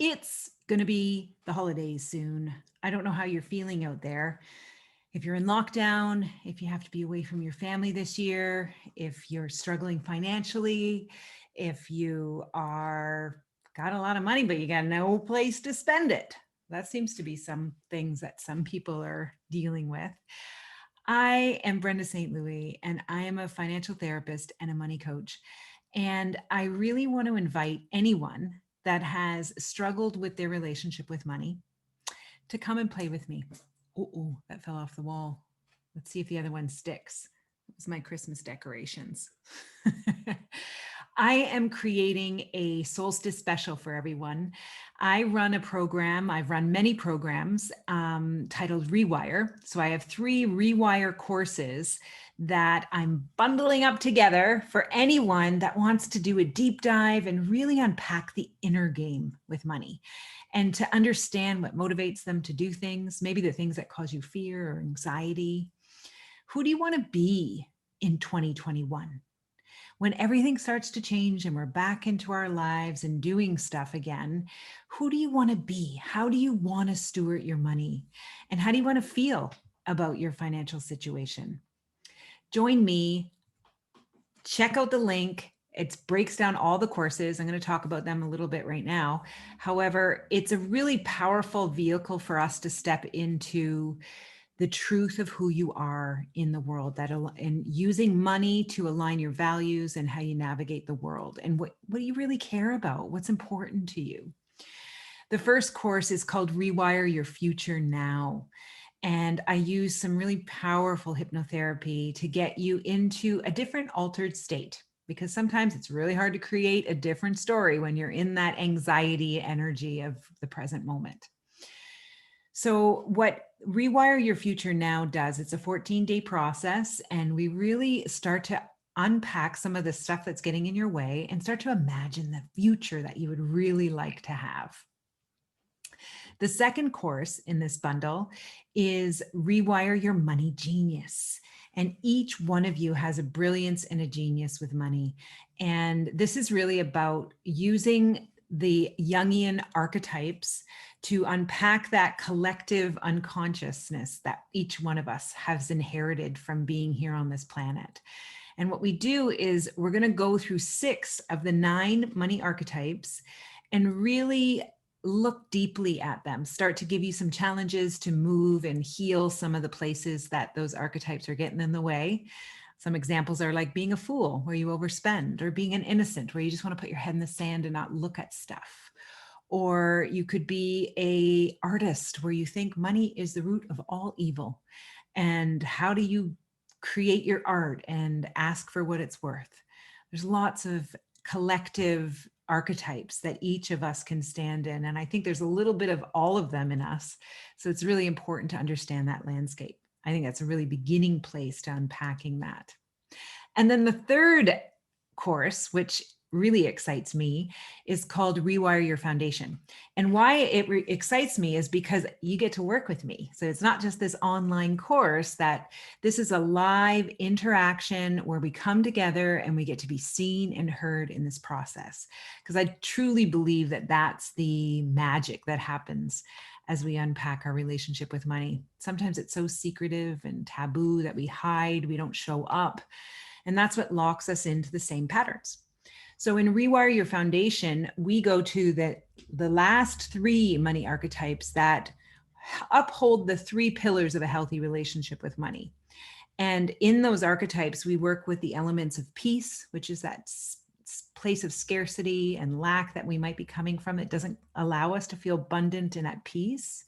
It's going to be the holidays soon. I don't know how you're feeling out there. If you're in lockdown, if you have to be away from your family this year, if you're struggling financially, if you are got a lot of money, but you got no place to spend it. That seems to be some things that some people are dealing with. I am Brenda St. Louis, and I am a financial therapist and a money coach. And I really want to invite anyone that has struggled with their relationship with money to come and play with me. Oh, that fell off the wall. Let's see if the other one sticks. It was my Christmas decorations. I am creating a Solstice special for everyone. I run a program, I've run many programs titled Rewire. So I have 3 Rewire courses that I'm bundling up together for anyone that wants to do a deep dive and really unpack the inner game with money and to understand what motivates them to do things, maybe the things that cause you fear or anxiety. Who do you want to be in 2021? When everything starts to change and we're back into our lives and doing stuff again, who do you want to be? How do you want to steward your money? And how do you want to feel about your financial situation? Join me. Check out the link. It breaks down all the courses. I'm going to talk about them a little bit right now. However, it's a really powerful vehicle for us to step into the truth of who you are in the world, and using money to align your values and how you navigate the world and what do you really care about, what's important to you. The first course is called Rewire Your Future Now. And I use some really powerful hypnotherapy to get you into a different altered state, because sometimes it's really hard to create a different story when you're in that anxiety energy of the present moment. So what Rewire Your Future Now does, it's a 14-day process, and we really start to unpack some of the stuff that's getting in your way and start to imagine the future that you would really like to have. The second course in this bundle is Rewire Your Money Genius. And each one of you has a brilliance and a genius with money. And this is really about using the Jungian archetypes to unpack that collective unconsciousness that each one of us has inherited from being here on this planet. And what we do is we're going to go through 6 of the 9 money archetypes and really look deeply at them, start to give you some challenges to move and heal some of the places that those archetypes are getting in the way. Some examples are like being a fool, where you overspend, or being an innocent, where you just want to put your head in the sand and not look at stuff. Or you could be an artist, where you think money is the root of all evil. And how do you create your art and ask for what it's worth? There's lots of collective archetypes that each of us can stand in. And I think there's a little bit of all of them in us. So it's really important to understand that landscape. I think that's a really beginning place to unpacking that. And then the third course, which really excites me, is called Rewire Your Foundation. And why it excites me is because you get to work with me. So it's not just this online course, that this is a live interaction where we come together and we get to be seen and heard in this process. Because I truly believe that that's the magic that happens as we unpack our relationship with money. Sometimes it's so secretive and taboo that we hide, we don't show up. And that's what locks us into the same patterns. So in Rewire Your Foundation, we go to the last 3 money archetypes that uphold the 3 pillars of a healthy relationship with money. And in those archetypes, we work with the elements of peace, which is that place of scarcity and lack that we might be coming from. It doesn't allow us to feel abundant and at peace.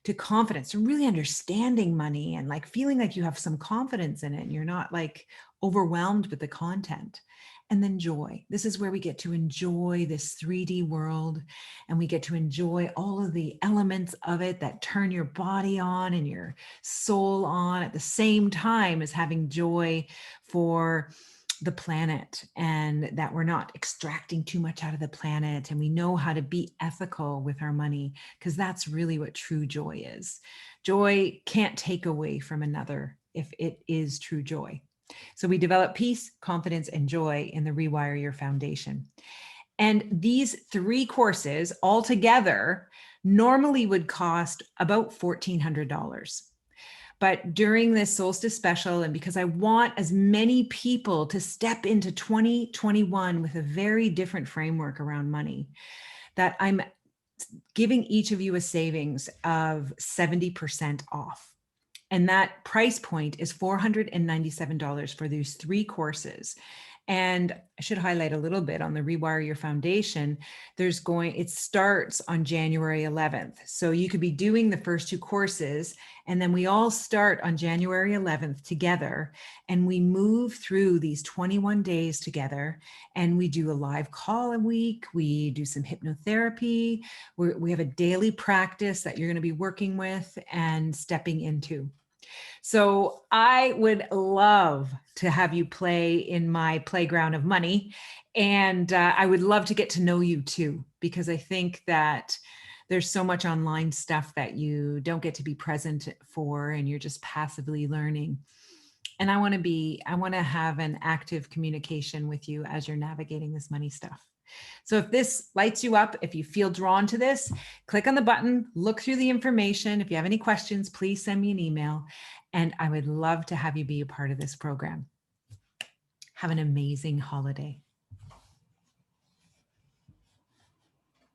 To confidence, to really understanding money and like feeling like you have some confidence in it and you're not like overwhelmed with the content. And then joy. This is where we get to enjoy this 3D world, and we get to enjoy all of the elements of it that turn your body on and your soul on at the same time as having joy for the planet, and that we're not extracting too much out of the planet, and we know how to be ethical with our money, because that's really what true joy is. Joy can't take away from another if it is true joy. So we develop peace, confidence, and joy in the Rewire Your Foundation. And these 3 courses altogether normally would cost about $1,400. But during this solstice special, and because I want as many people to step into 2021 with a very different framework around money, that I'm giving each of you a savings of 70% off. And that price point is $497 for these 3 courses. And I should highlight a little bit on the Rewire Your Foundation. It starts on January 11th. So you could be doing the first 2 courses, and then we all start on January 11th together, and we move through these 21 days together, and we do a live call a week. We do some hypnotherapy. We have a daily practice that you're going to be working with and stepping into. So I would love to have you play in my playground of money. And I would love to get to know you too, because I think that there's so much online stuff that you don't get to be present for, and you're just passively learning. And I want to have an active communication with you as you're navigating this money stuff. So if this lights you up, if you feel drawn to this, click on the button, look through the information. If you have any questions, please send me an email, and I would love to have you be a part of this program. Have an amazing holiday.